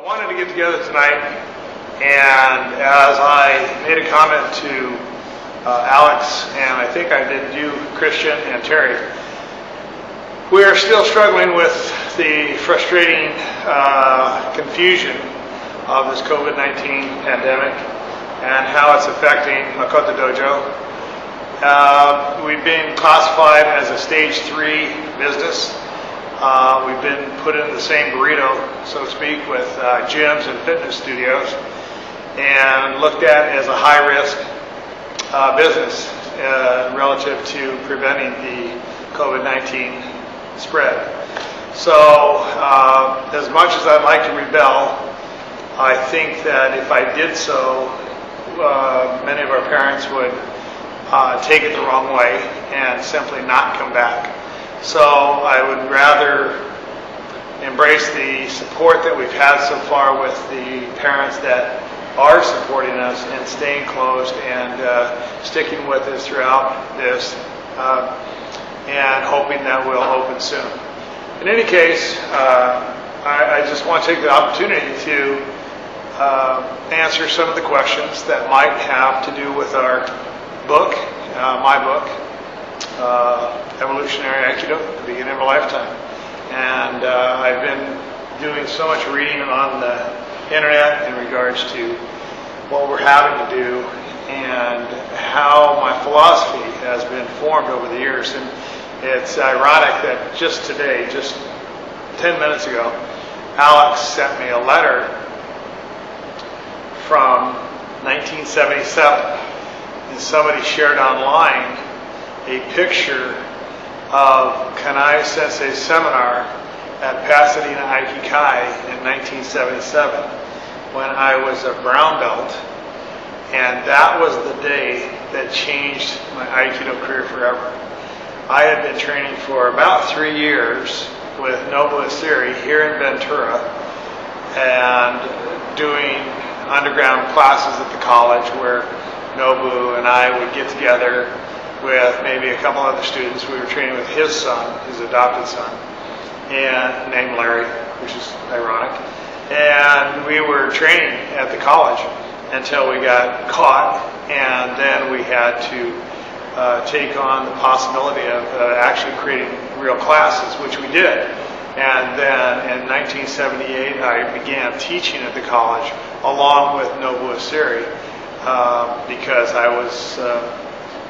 wanted to get together tonight, and as I made a comment to Alex, and I think I did you, Christian, and Terry, we are still struggling with the frustrating confusion of this COVID-19 pandemic and how it's affecting Makoto Dojo. We've been classified as a stage 3 business. We've been put in the same burrito, so to speak, with gyms and fitness studios, and looked at as a high-risk business relative to preventing the COVID-19 spread. So, as much as I'd like to rebel, I think that if I did so, many of our parents would take it the wrong way and simply not come back. So I would rather embrace the support that we've had so far with the parents that are supporting us and staying closed and sticking with us throughout this and hoping that we'll open soon. In any case, I just want to take the opportunity to answer some of the questions that might have to do with our book, my book, Evolutionary Aikido, the beginning of a lifetime. And I've been doing so much reading on the internet in regards to what we're having to do and how my philosophy has been formed over the years. And it's ironic that just today, just 10 minutes ago, Alex sent me a letter from 1977, and somebody shared online a picture of Kanai Sensei's seminar at Pasadena Aikido in 1977 when I was a brown belt, and that was the day that changed my Aikido career forever. I had been training for about 3 years with Nobu Asiri here in Ventura and doing underground classes at the college where Nobu and I would get together with maybe a couple other students. We were training with his son, his adopted son, and named Larry, which is ironic. And we were training at the college until we got caught, and then we had to take on the possibility of actually creating real classes, which we did. And then in 1978, I began teaching at the college along with Nobu Asiri because I was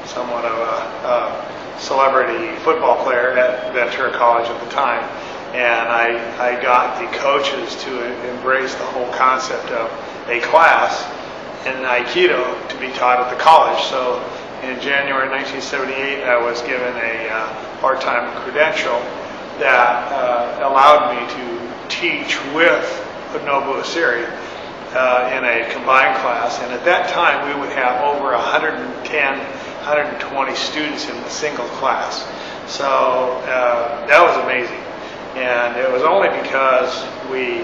somewhat of a celebrity football player at Ventura College at the time, and I got the coaches to embrace the whole concept of a class in Aikido to be taught at the college. So in January 1978, I was given a part-time credential that allowed me to teach with Nobu Asiri in a combined class, and at that time we would have over 120 students in a single class. So that was amazing, and it was only because we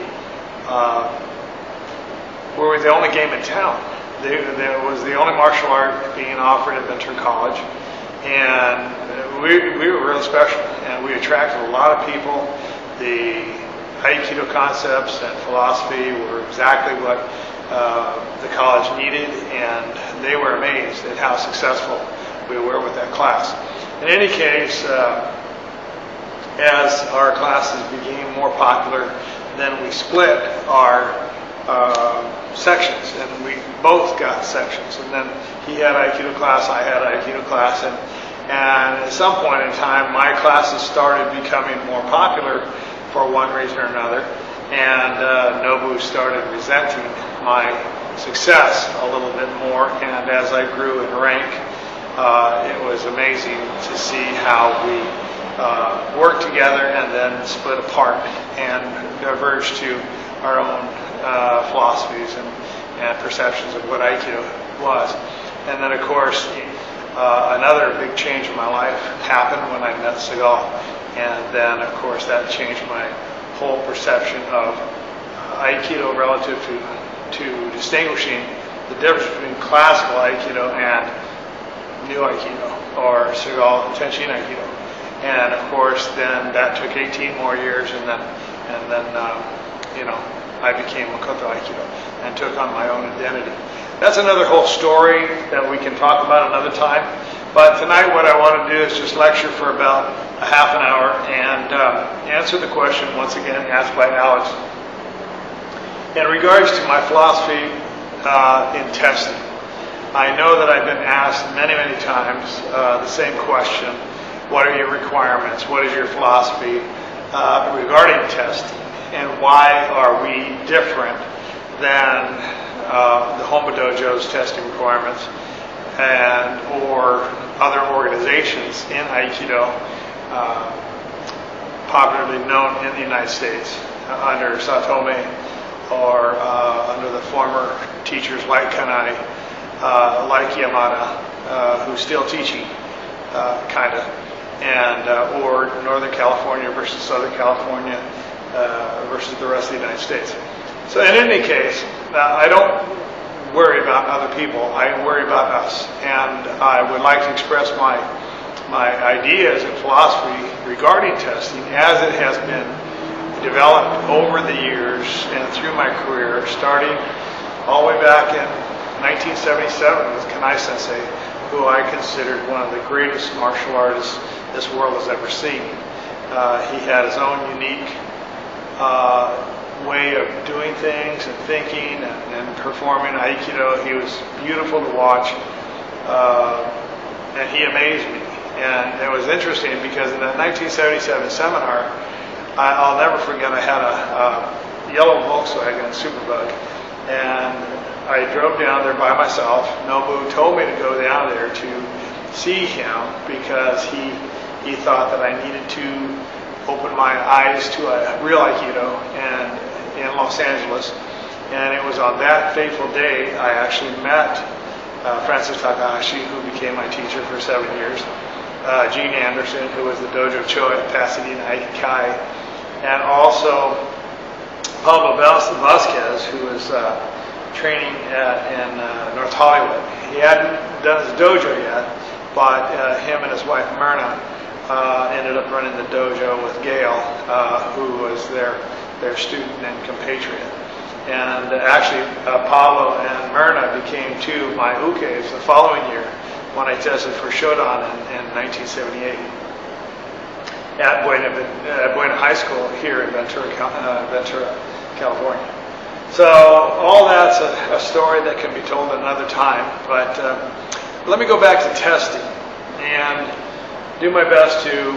were the only game in town. There was the only martial art being offered at Ventura College, and we were really special, and we attracted a lot of people. The Aikido concepts and philosophy were exactly what the college needed, and they were amazed at how successful we were with that class. In any case, as our classes became more popular, then we split our sections, and we both got sections. And then he had Aikido class, I had Aikido class, and at some point in time, my classes started becoming more popular for one reason or another, and Nobu started resenting my success a little bit more, and as I grew in rank, it was amazing to see how we worked together and then split apart and diverged to our own philosophies and perceptions of what Aikido was. And then, of course, another big change in my life happened when I met Segal. And then, of course, that changed my whole perception of Aikido relative to distinguishing the difference between classical Aikido and New Aikido, or Segal Tenshin Aikido. And, of course, then that took 18 more years, and then I became Makoto Aikido and took on my own identity. That's another whole story that we can talk about another time. But tonight what I want to do is just lecture for about a half an hour and answer the question once again asked by Alex in regards to my philosophy in testing. I know that I've been asked many, many times the same question. What are your requirements? What is your philosophy regarding testing? And why are we different than the Homba Dojo's testing requirements or other organizations in Aikido, popularly known in the United States under Satome or under the former teachers like Kanai, like Yamada, who's still teaching, kind of, and or Northern California versus Southern California versus the rest of the United States. So in any case, I don't worry about other people. I worry about us. And I would like to express my ideas and philosophy regarding testing as it has been developed over the years and through my career, starting all the way back in 1977 with Kanai Sensei, who I considered one of the greatest martial artists this world has ever seen. He had his own unique way of doing things and thinking and performing Aikido. He was beautiful to watch, and he amazed me. And it was interesting because in that 1977 seminar, I'll never forget, I had a yellow Volkswagen Superbug, and I drove down there by myself. Nobu told me to go down there to see him because he thought that I needed to open my eyes to a real Aikido and in Los Angeles. And it was on that fateful day I actually met Francis Takahashi, who became my teacher for 7 years, Gene Anderson, who was the Dojo Cho at Pasadena Aikikai, and also Pablo Vasquez, who was training in North Hollywood. He hadn't done his dojo yet, but him and his wife Myrna ended up running the dojo with Gail, who was their student and compatriot. And actually, Pablo and Myrna became two of my ukes the following year when I tested for Shodan in 1978 at Buena High School here in Ventura, California. So all that's a story that can be told another time, but let me go back to testing and do my best to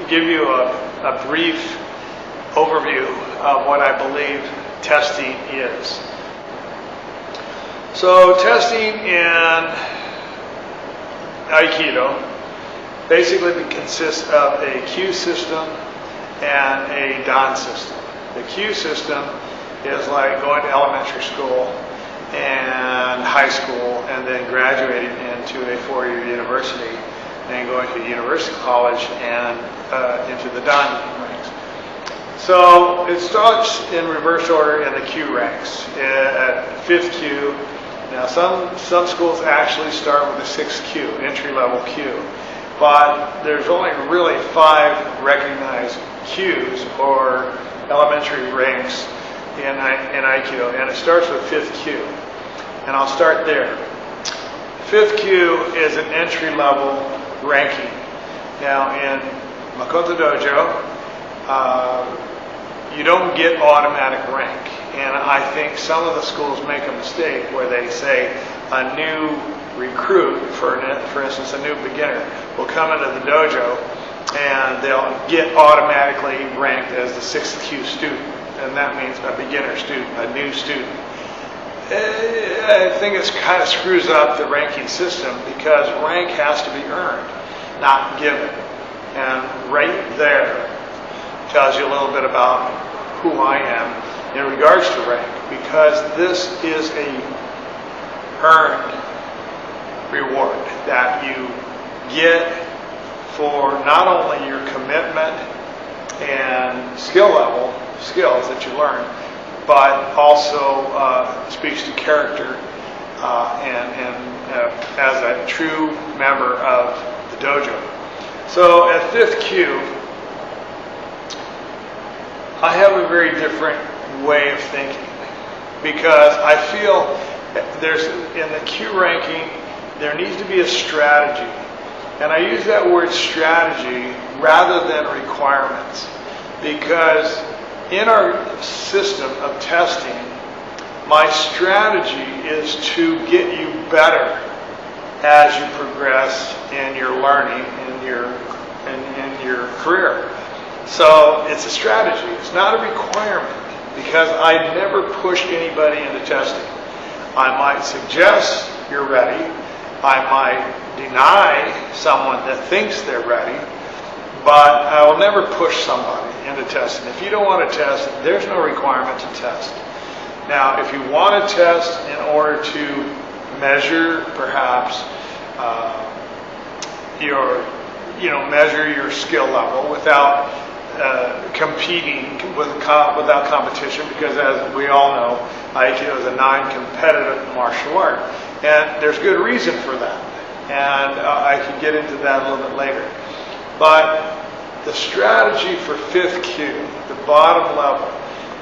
give you a brief overview of what I believe testing is. So testing in Aikido basically consists of a Kyu system and a Dan system. The Kyu system is like going to elementary school and high school and then graduating into a 4-year university, then going to university college and into the Dan ranks. So it starts in reverse order in the Kyu ranks. At 5th Kyu, now some schools actually start with the 6th Kyu, entry-level Kyu, but there's only really 5 recognized Kyus or elementary ranks in Aikido, and it starts with 5th Kyu. And I'll start there. 5th Kyu is an entry-level ranking. Now in Makoto Dojo, you don't get automatic rank. And I think some of the schools make a mistake where they say a new recruit, for instance, a new beginner, will come into the dojo and they'll get automatically ranked as the 6th Kyu student. And that means a beginner student, a new student. I think it kind of screws up the ranking system because rank has to be earned, not given. And right there tells you a little bit about who I am in regards to rank, because this is a earned reward that you get for not only your commitment and skills that you learn, but also speaks to character and as a true member of the dojo. So at 5th Kyu, I have a very different way of thinking, because I feel there's, in the Q ranking, there needs to be a strategy. And I use that word strategy rather than requirements, because in our system of testing, my strategy is to get you better as you progress in your learning, in your career. So it's a strategy. It's not a requirement, because I never push anybody into testing. I might suggest you're ready. I might deny someone that thinks they're ready, but I will never push somebody into testing. If you don't want to test, there's no requirement to test. Now, if you want to test in order to measure, perhaps, measure your skill level without competing, without competition, because as we all know, Aikido is a non-competitive martial art. And there's good reason for that. And I can get into that a little bit later. But the strategy for 5th Q, the bottom level,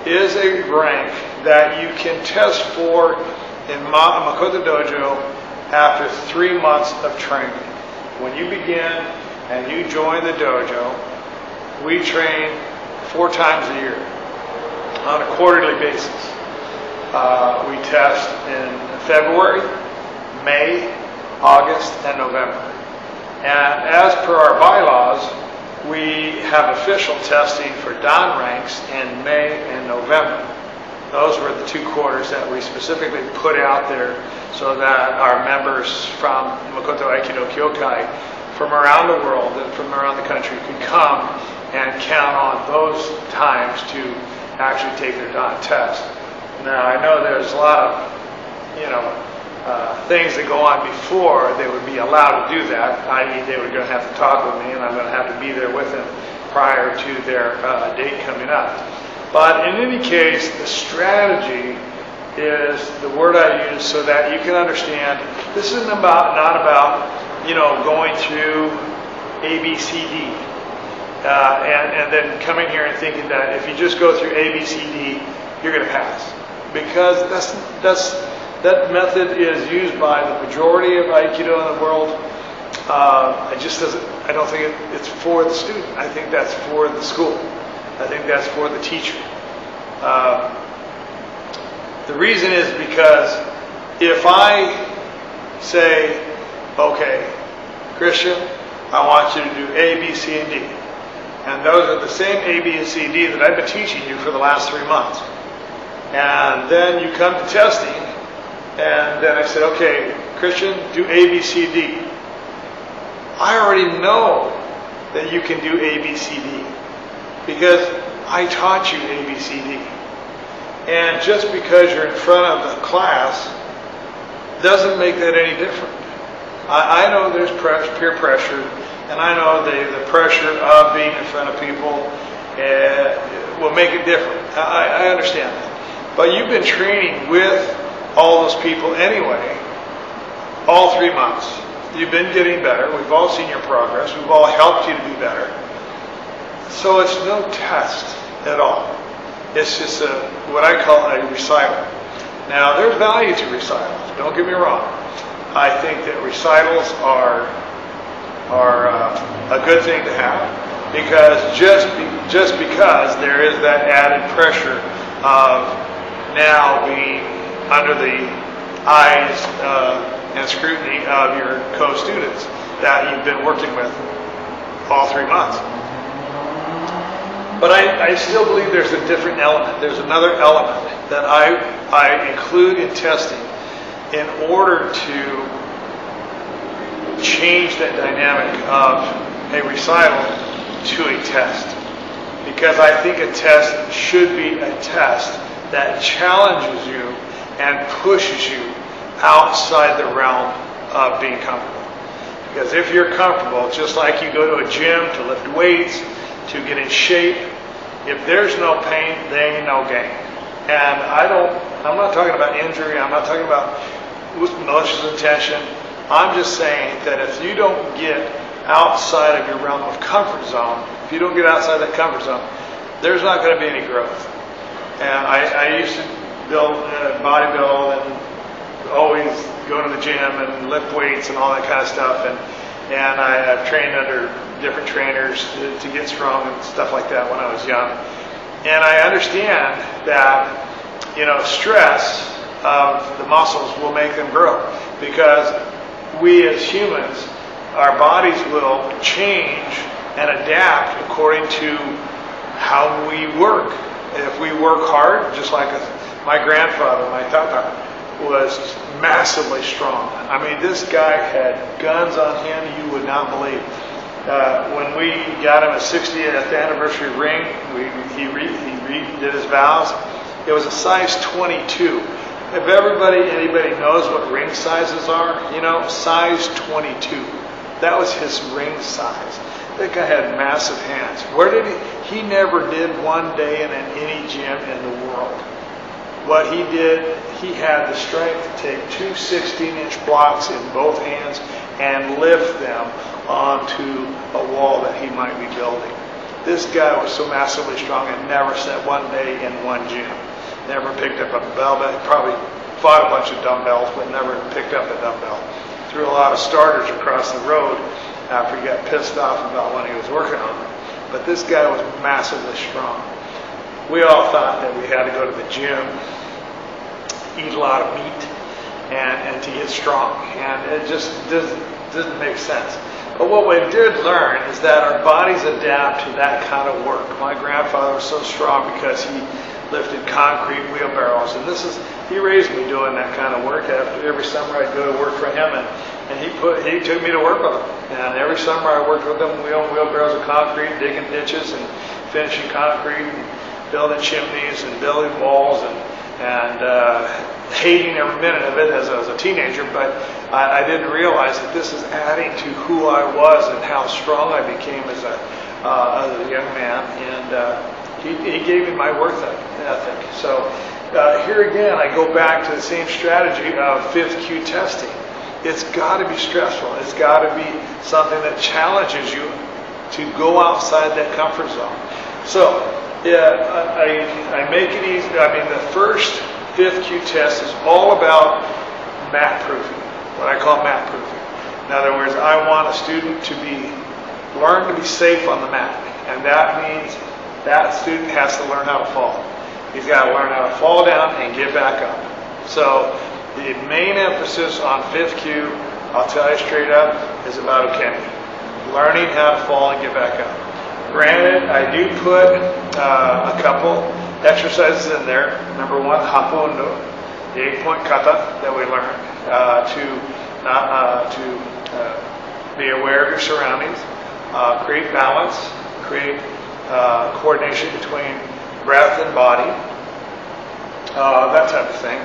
is a rank that you can test for in Makoto Dojo after 3 months of training. When you begin and you join the dojo, we train 4 times a year on a quarterly basis. We test in February, May, August, and November. And as per our bylaws, we have official testing for Dan ranks in May and November. Those were the 2 quarters that we specifically put out there so that our members from Makoto Aikido Kyokai from around the world and from around the country could come and count on those times to actually take their Dan test. Now, I know there's a lot of, things that go on before they would be allowed to do that, i.e. they were going to have to talk with me and I'm going to have to be there with them prior to their date coming up. But in any case, the strategy is the word I use so that you can understand this isn't not about going through A, B, C, D and then coming here and thinking that if you just go through A, B, C, D, you're going to pass. Because that method is used by the majority of Aikido in the world. I don't think it's for the student. I think that's for the school. I think that's for the teacher. The reason is because if I say, okay, Christian, I want you to do A, B, C, and D. And those are the same A, B, and C, and D that I've been teaching you for the last 3 months. And then you come to testing, and then I said, okay, Christian, do A, B, C, D. I already know that you can do A, B, C, D because I taught you A, B, C, D. And just because you're in front of the class doesn't make that any different. I know there's peer pressure, and I know the pressure of being in front of people will make it different. I understand that. But you've been training with all those people anyway, all 3 months. You've been getting better. We've all seen your progress. We've all helped you to be better. So it's no test at all. It's just what I call a recital. Now, there's value to recitals. Don't get me wrong. I think that recitals are a good thing to have, because just because there is that added pressure of now being under the eyes and scrutiny of your co-students that you've been working with all 3 months. But I still believe there's a different element. There's another element that I include in testing in order to change that dynamic of a recital to a test. Because I think a test should be a test that challenges you and pushes you outside the realm of being comfortable. Because if you're comfortable, just like you go to a gym to lift weights, to get in shape, if there's no pain, there ain't no gain. And I'm not talking about injury, I'm not talking about malicious intention. I'm just saying that if you don't get outside of your realm of comfort zone, if you don't get outside that comfort zone, there's not going to be any growth. And I used to bodybuild and always go to the gym and lift weights and all that kind of stuff. And I've trained under different trainers to get strong and stuff like that when I was young. And I understand that, stress of the muscles will make them grow, because we as humans, our bodies will change and adapt according to how we work. If we work hard, just like my grandfather, my tata, was massively strong. I mean, this guy had guns on him you would not believe. When we got him a 60th anniversary ring, he redid his vows. It was a size 22. If anybody knows what ring sizes are, size 22. That was his ring size. That guy had massive hands. Where did he never did one day in any gym in the world. What he did, he had the strength to take two 16-inch blocks in both hands and lift them onto a wall that he might be building. This guy was so massively strong and never sat one day in one gym. Never picked up a barbell. Probably fought a bunch of dumbbells, but never picked up a dumbbell. Threw a lot of starters across the road after he got pissed off about when he was working on them. But this guy was massively strong. We all thought that we had to go to the gym, eat a lot of meat, and to get strong. And it just doesn't make sense. But what we did learn is that our bodies adapt to that kind of work. My grandfather was so strong because he lifted concrete wheelbarrows, and he raised me doing that kind of work. Every summer I'd go to work for him, and he took me to work with him. And every summer I worked with him, wheelbarrows of concrete, digging ditches and finishing concrete, and building chimneys and building walls, and hating every minute of it as I was a teenager. But I didn't realize that this is adding to who I was and how strong I became as a young man. And he gave me my work ethic. So here again, I go back to the same strategy of fifth Kyu testing. It's got to be stressful. It's got to be something that challenges you to go outside that comfort zone. So I make it easy. I mean, the first fifth Kyu test is all about mat proofing, what I call mat proofing. In other words, I want a student to learn to be safe on the mat. And that means that student has to learn how to fall. He's got to learn how to fall down and get back up. So the main emphasis on fifth Kyu, I'll tell you straight up, is about ukemi. Learning how to fall and get back up. Granted, I do put a couple exercises in there. Number one, hapu undo, the 8-point kata that we learn to be aware of your surroundings, create balance, create coordination between breath and body, that type of thing.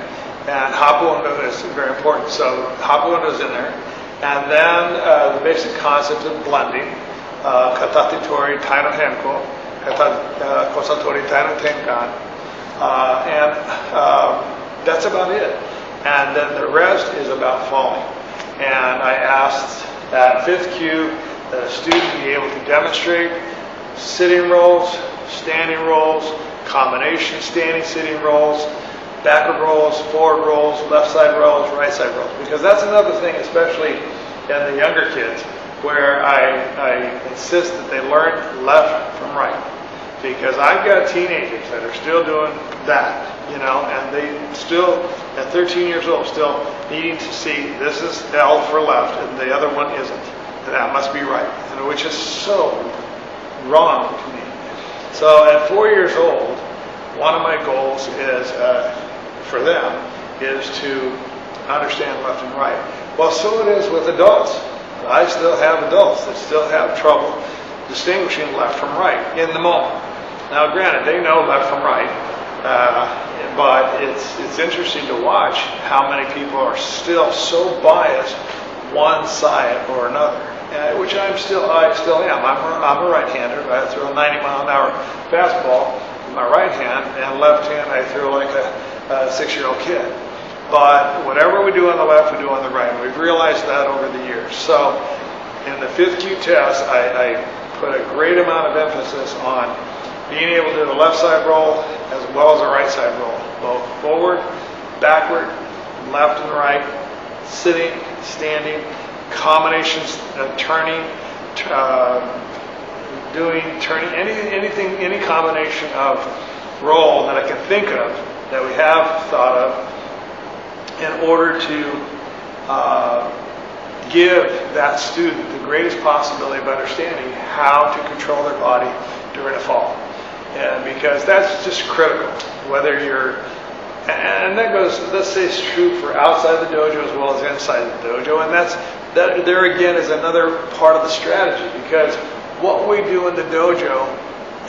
And hapu undo is very important. So hapu undo is in there. And then the basic concept of blending. Kata tori taino henko, kata kosatori taino tenkan, and that's about it. And then the rest is about falling. And I asked at fifth Kyu that a student be able to demonstrate sitting rolls, standing rolls, combination standing sitting rolls, backward rolls, forward rolls, left side rolls, right side rolls. Because that's another thing, especially in the younger kids, where I insist that they learn left from right. Because I've got teenagers that are still doing that, and they still, at 13 years old, still needing to see this is L for left and the other one isn't. And that must be right, which is so wrong to me. So at 4 years old, one of my goals is, for them, is to understand left and right. Well, so it is with adults. I still have adults that still have trouble distinguishing left from right in the moment. Now, granted, they know left from right, but it's interesting to watch how many people are still so biased one side or another, which I still am. I'm a right-hander. I throw a 90-mile-an-hour fastball with my right hand, and left hand I throw like a 6-year-old kid. But whatever we do on the left, we do on the right. And we've realized that over the years. So in the fifth Kyu test, I put a great amount of emphasis on being able to do the left side roll as well as a right side roll, both forward, backward, left and right, sitting, standing, combinations of turning, turning, any combination of roll that I can think of, that we have thought of, in order to give that student the greatest possibility of understanding how to control their body during a fall. And because that's just critical, whether you're, and that goes, let's say it's true for outside the dojo as well as inside the dojo, and that there again is another part of the strategy, because what we do in the dojo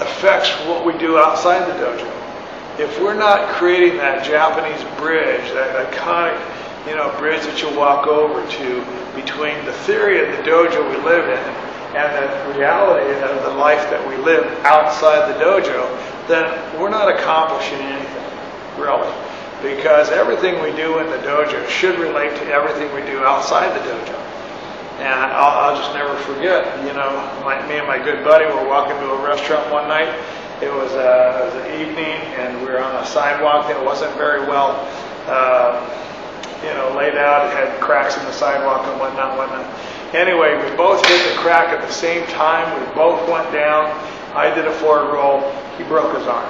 affects what we do outside the dojo. If we're not creating that Japanese bridge, that iconic, bridge that you'll walk over to between the theory of the dojo we live in and the reality of the life that we live outside the dojo, then we're not accomplishing anything, really. Because everything we do in the dojo should relate to everything we do outside the dojo. And I'll just never forget, me and my good buddy were walking to a restaurant one night. It was an evening, and we were on a sidewalk that wasn't very well, laid out. It had cracks in the sidewalk and whatnot. Anyway, we both hit the crack at the same time. We both went down. I did a forward roll. He broke his arm.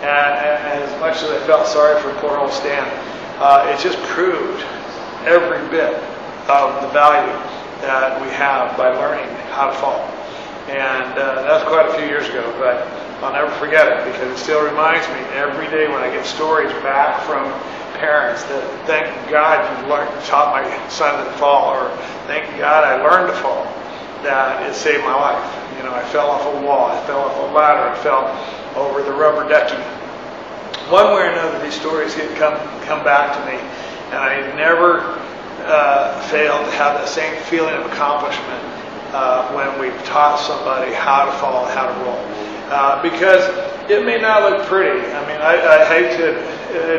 And as much as I felt sorry for poor old Stan, it just proved every bit of the value that we have by learning how to fall. And that was quite a few years ago, but I'll never forget it, because it still reminds me every day when I get stories back from parents that, thank God you taught my son to fall, or thank God I learned to fall, that it saved my life. I fell off a wall, I fell off a ladder, I fell over the rubber decking. One way or another, these stories had come back to me, and I never failed to have that same feeling of accomplishment when we've taught somebody how to fall and how to roll. Because it may not look pretty. I hate to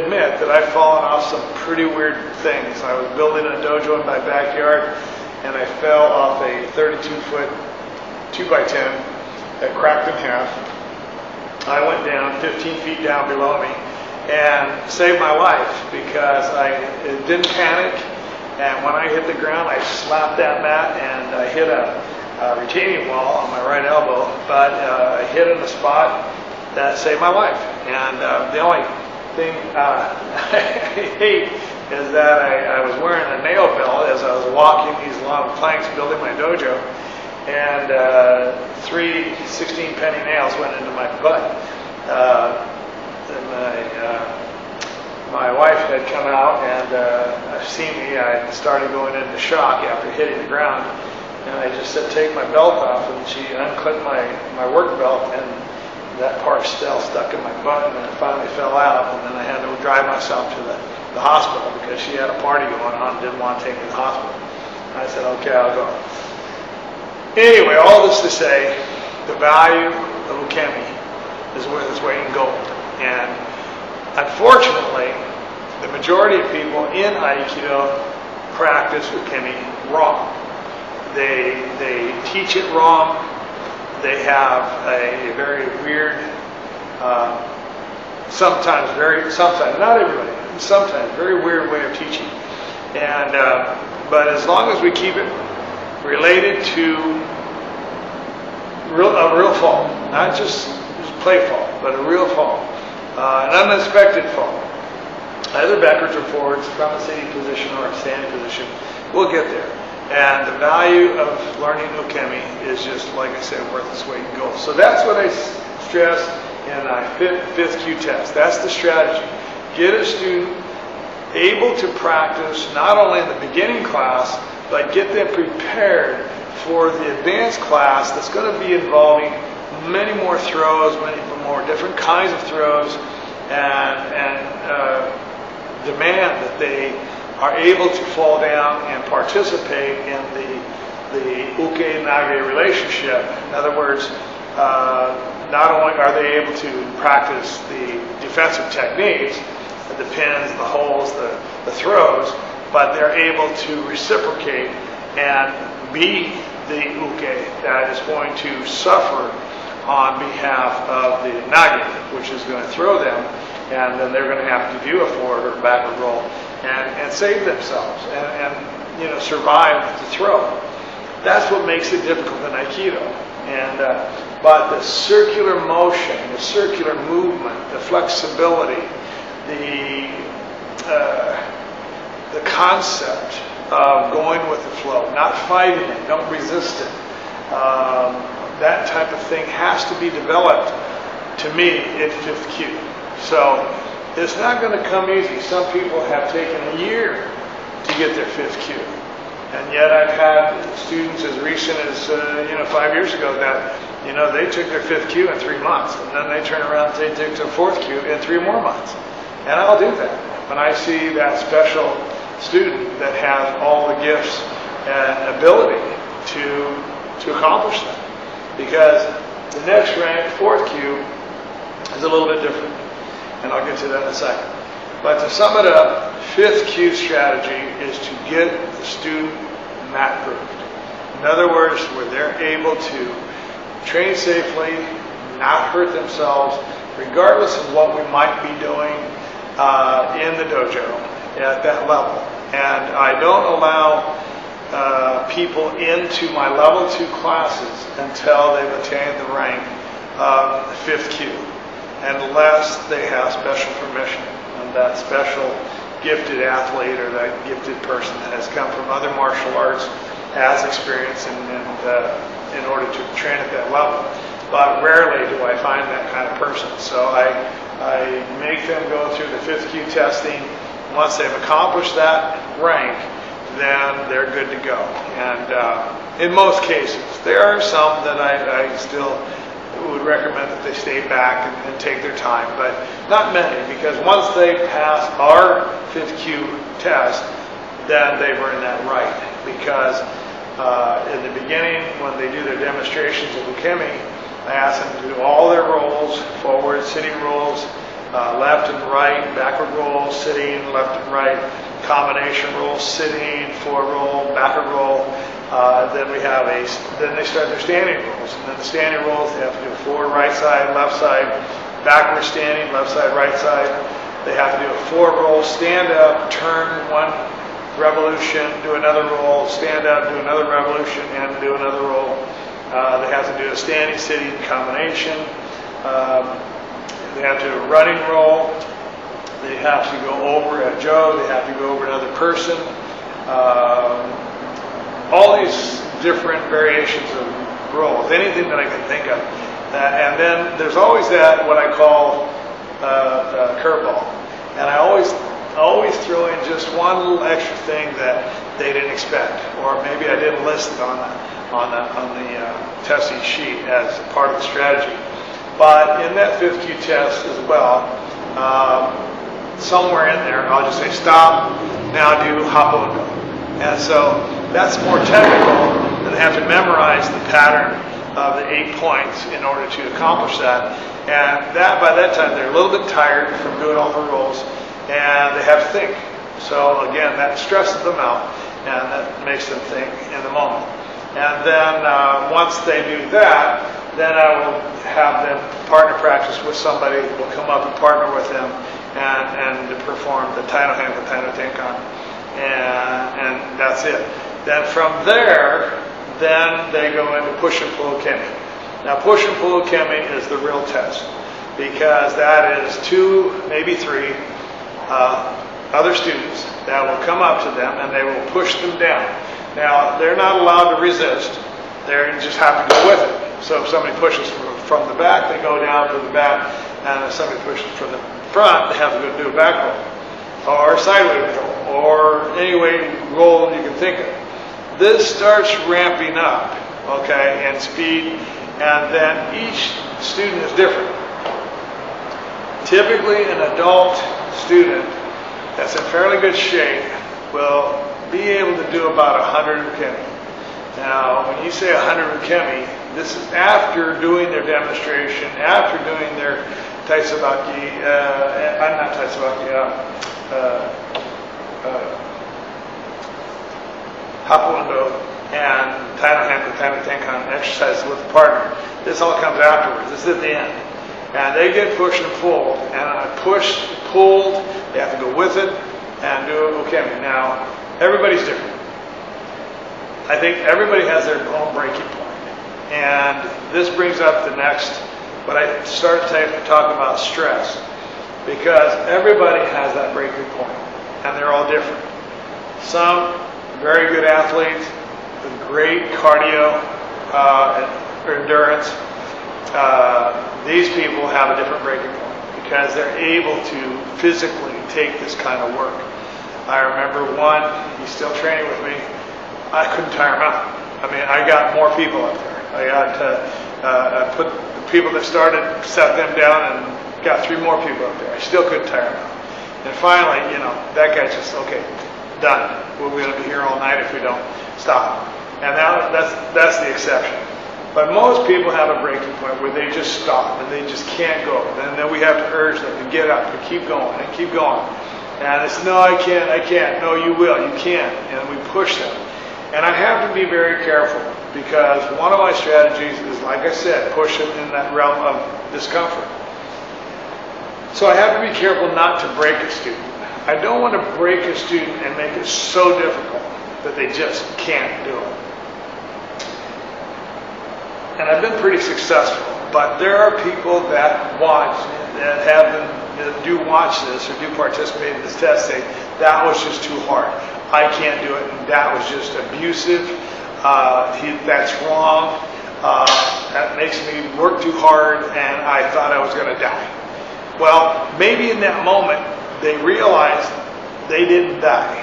admit that I've fallen off some pretty weird things. I was building a dojo in my backyard, and I fell off a 32-foot 2x10 that cracked in half. I went down 15 feet down below me and saved my life, because I didn't panic. And when I hit the ground, I slapped that mat, and I hit a retaining wall on my right elbow, but I hit in a spot that saved my life. And the only thing I hate is that I was wearing a nail belt as I was walking these long planks building my dojo, and 3 16-penny nails went into my butt. My wife had come out and seen me. I started going into shock after hitting the ground, and I just said, take my belt off, and she unclipped my work belt, and that part still stuck in my butt, and then it finally fell out, and then I had to drive myself to the hospital, because she had a party going on and didn't want to take me to the hospital. And I said, okay, I'll go. Anyway, all this to say, the value of ukemi is worth its weight in gold. And unfortunately, the majority of people in Aikido practice ukemi wrong. They teach it wrong. They have a very weird, sometimes, not everybody, sometimes very weird way of teaching. And but as long as we keep it related to a real fall, not just play fall, but a real fall, an unexpected fall, either backwards or forwards, from a sitting position or a standing position, we'll get there. And the value of learning ukemi is just, like I said, worth its weight in gold. So that's what I stress in my fifth Kyu test. That's the strategy. Get a student able to practice not only in the beginning class, but get them prepared for the advanced class that's going to be involving many more throws, many more different kinds of throws, and demand that they are able to fall down and participate in the uke-nage relationship. In other words, not only are they able to practice the defensive techniques, the pins, the holds, the throws, but they're able to reciprocate and be the uke that is going to suffer on behalf of the nage, which is going to throw them, and then they're going to have to do a forward or backward roll and save themselves and survive the throw. That's what makes it difficult in Aikido. But the circular motion, the circular movement, the flexibility, the concept of going with the flow, not fighting it, don't resist it. That type of thing has to be developed, to me, in 5th Kyu. So it's not going to come easy. Some people have taken a year to get their 5th Kyu. And yet I've had students as recent as 5 years ago that they took their 5th Kyu in 3 months, and then they turn around and they take their 4th Kyu in 3 more months. And I'll do that when I see that special student that has all the gifts and ability to accomplish that. Because the next rank, 4th Kyu, is a little bit different, and I'll get to that in a second. But to sum it up, 5th Kyu strategy is to get the student mat proofed. In other words, where they're able to train safely, not hurt themselves, regardless of what we might be doing in the dojo at that level. And I don't allow people into my level 2 classes until they've attained the rank of 5th Kyu, unless they have special permission. And that special gifted athlete or that gifted person that has come from other martial arts has experience in order to train at that level. But rarely do I find that kind of person. So I make them go through the 5th Kyu testing. Once they've accomplished that rank, then they're good to go. And in most cases, there are some that I still would recommend that they stay back and take their time, but not many, because once they pass our 5th Kyu test, then they've earned that right. Because in the beginning, when they do their demonstrations of Kimmy, I ask them to do all their rolls, forward, sitting rolls, left and right, backward roll, sitting, left and right, combination roll, sitting, forward roll, backward roll. Then they start their standing rolls. And then the standing rolls, they have to do forward, right side, left side, backward standing, left side, right side. They have to do a forward roll, stand up, turn one revolution, do another roll, stand up, do another revolution, and do another roll. They have to do a standing, sitting combination. They have to do a running roll. They have to go over a Joe. They have to go over another person. All these different variations of rolls, anything that I can think of. And then there's always that, what I call curveball. And I always throw in just one little extra thing that they didn't expect, or maybe I didn't list it on the testing sheet as part of the strategy. But in that 5th Kyu test as well, somewhere in there, I'll just say stop, now do hoppo and go. And so that's more technical than they have to memorize the pattern of the 8 points in order to accomplish that. And by that time, they're a little bit tired from doing all the rolls, and they have to think. So again, that stresses them out, and that makes them think in the moment. And then once they do that, then I will have them partner practice with somebody who will come up and partner with them and perform the Taino Hanko Taino Tenkan. And that's it. Then from there, then they go into push and pull Kimmy. Now push and pull Kimmy is the real test, because that is 2, maybe 3 other students that will come up to them and they will push them down. Now they're not allowed to resist, they just have to go with it. So if somebody pushes from the back, they go down to the back, and if somebody pushes from the front, they have to go do a back roll, or sideways roll, or any way roll you can think of. This starts ramping up, okay, in speed, and then each student is different. Typically, an adult student that's in fairly good shape will be able to do about 100 ukemi. Now, when you say 100 ukemi, this is after doing their demonstration, after doing their taisabaki, not taisabaki, happoendo and Taino Hanko Taino Tenkan exercises with the partner. This all comes afterwards. This is at the end. And they get pushed and pulled, and I pushed, pulled, they have to go with it and do it. Okay, now everybody's different. I think everybody has their own breaking point. And this brings up the next, what I started to talk about stress, because everybody has that breaking point, and they're all different. Some very good athletes with great cardio or endurance. These people have a different breaking point because they're able to physically take this kind of work. I remember one, he's still training with me. I couldn't tire him out. I mean, I got more people up there. I got I put the people that started, set them down, and got 3 more people up there. I still couldn't tire him out. And finally, that guy's just, okay, done. We're going to be here all night if we don't stop. And that's the exception. But most people have a breaking point where they just stop and they just can't go. And then we have to urge them to get up and keep going and keep going. And it's, no, I can't. No, you will, you can. And we push them. And I have to be very careful because one of my strategies is, like I said, push them in that realm of discomfort. So I have to be careful not to break a student. I don't want to break a student and make it so difficult that they just can't do it. And I've been pretty successful, but there are people that watch, that do watch this or do participate in this test, say, that was just too hard. I can't do it, and that was just abusive. That's wrong. That makes me work too hard, and I thought I was going to die. Well, maybe in that moment, they realized they didn't die,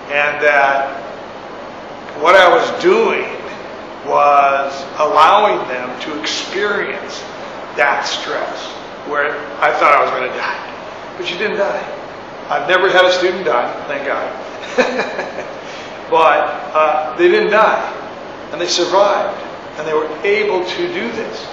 and that what I was doing was allowing them to experience that stress where I thought I was going to die. But you didn't die. I've never had a student die, thank God. But they didn't die. And they survived. And they were able to do this.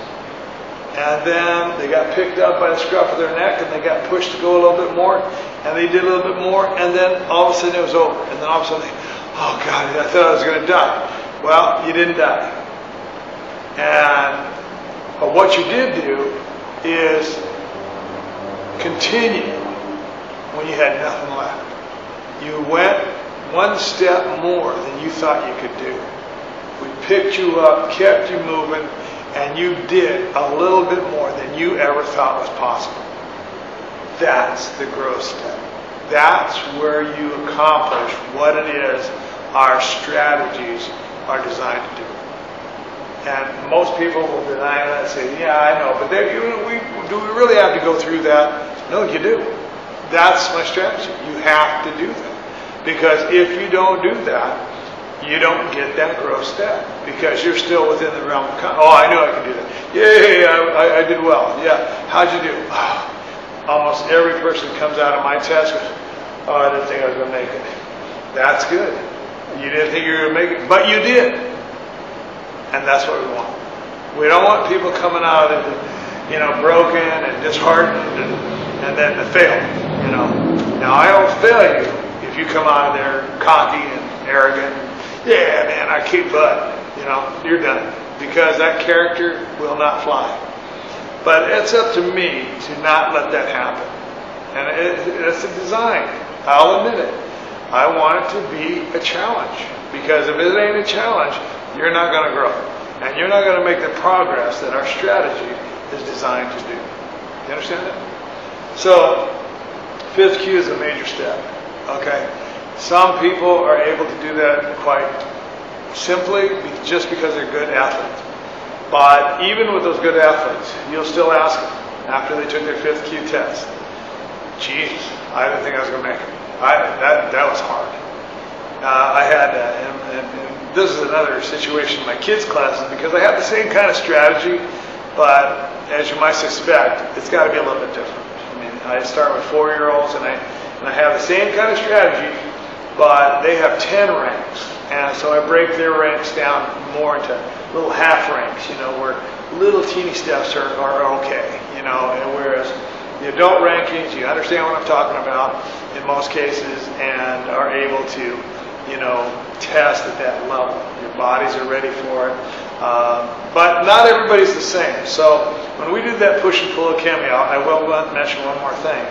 And then they got picked up by the scruff of their neck and they got pushed to go a little bit more. And they did a little bit more. And then all of a sudden it was over. And then all of a sudden, oh God, I thought I was going to die. Well, you didn't die. But what you did do is continue when you had nothing left. You went one step more than you thought you could do. We picked you up, kept you moving, and you did a little bit more than you ever thought was possible. That's the growth step. That's where you accomplish what it is our strategies are designed to do. And most people will deny that and say, yeah, I know, but do we really have to go through that? No, you do. That's my strategy. You have to do that. Because if you don't do that, you don't get that growth step. Because you're still within the realm of, oh, I knew I could do that. Yeah, I did well. Yeah, how'd you do? Almost every person comes out of my test goes, oh, I didn't think I was going to make it. That's good. You didn't think you were going to make it, but you did. And that's what we want. We don't want people coming out of it, broken and disheartened and then to fail, Now, I don't fail you if you come out of there cocky and arrogant. Yeah, man, I kick butt. You're done. Because that character will not fly. But it's up to me to not let that happen. And it's a design. I'll admit it. I want it to be a challenge. Because if it ain't a challenge, you're not going to grow. And you're not going to make the progress that our strategy is designed to do. You understand that? So, 5th cue is a major step. Okay? Some people are able to do that quite simply just because they're good athletes. But even with those good athletes, you'll still ask them after they took their 5th cue test, Jesus, I didn't think I was going to make it. That was hard. I had that, and this is another situation in my kids' classes because I have the same kind of strategy, but as you might suspect, it's got to be a little bit different. I mean, I start with 4-year-olds, and I have the same kind of strategy, but they have 10 ranks, and so I break their ranks down more into little half ranks, where little teeny steps are okay, and whereas the adult rankings, you understand what I'm talking about in most cases, and are able to, test at that level. Your bodies are ready for it. But not everybody's the same. So when we do that push and pull of Kimmy, I will mention one more thing.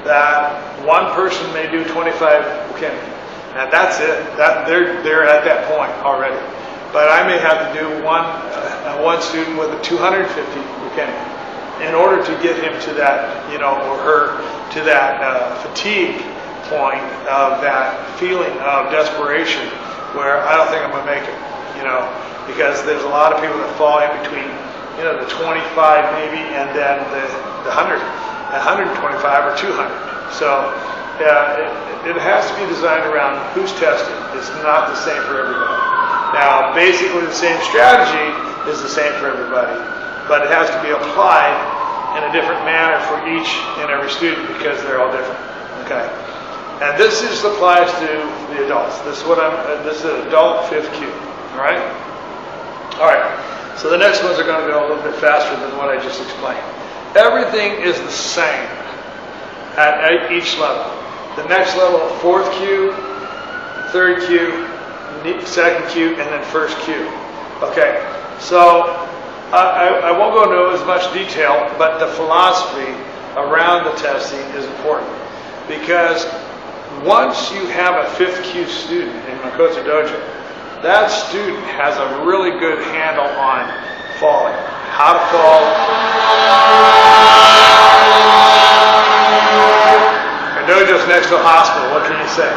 That one person may do 25 Kimmy. And that's it. They're at that point already. But I may have to do one student with a 250 Kimmy in order to get him to that, or her to that fatigue point of that feeling of desperation where I don't think I'm going to make it, because there's a lot of people that fall in between, the 25 maybe and then the 100, 125 or 200. So it has to be designed around who's testing. It's not the same for everybody. Now, basically the same strategy is the same for everybody, but it has to be applied in a different manner for each and every student because they're all different. Okay, and this just applies to the adults. This is an adult 5th Kyu. All right. All right. So the next ones are going to go a little bit faster than what I just explained. Everything is the same at each level. The next level, 4th Kyu, 3rd Kyu, 2nd Kyu, and then 1st Kyu. Okay, so I won't go into as much detail, but the philosophy around the testing is important because once you have a 5th Kyu student in Makoto Dojo, that student has a really good handle on falling, how to fall. Our dojo's next to a hospital, what can you say?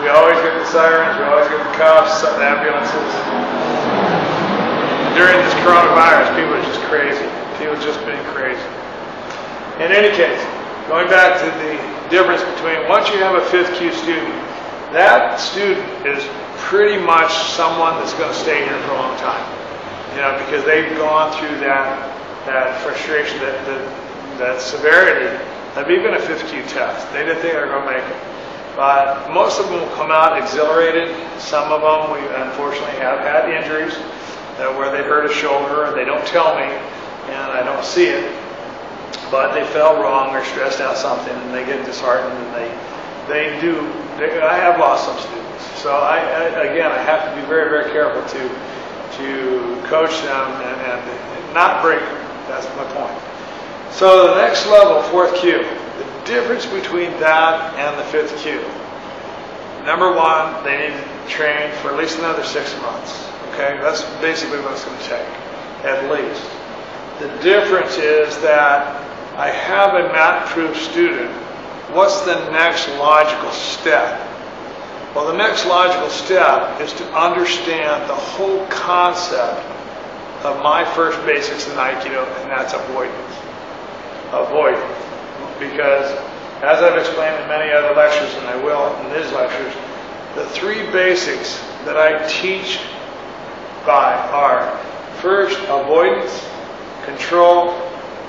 We always get the sirens, we always get the cops, the ambulances. During this coronavirus, people are just crazy. People are just being crazy. In any case, going back to the difference between once you have a 5th Kyu student, that student is pretty much someone that's going to stay here for a long time. Because they've gone through that frustration, that severity of even a 5th Kyu test. They didn't think they were going to make it. But most of them will come out exhilarated. Some of them, we unfortunately have had injuries where they hurt a shoulder and they don't tell me and I don't see it. But they fell wrong or stressed out something and they get disheartened and I have lost some students. So I have to be very, very careful to coach them and not break them. That's my point. So the next level, 4th Kyu, the difference between that and the 5th Kyu. Number one, they need to train for at least another 6 months. Okay, that's basically what it's going to take, at least. The difference is that I have a mat-proof student. What's the next logical step? Well, the next logical step is to understand the whole concept of my first basics in Aikido, and that's avoidance. Avoidance. Because, as I've explained in many other lectures, and I will in these lectures, the 3 basics that I teach by are first, avoidance, control,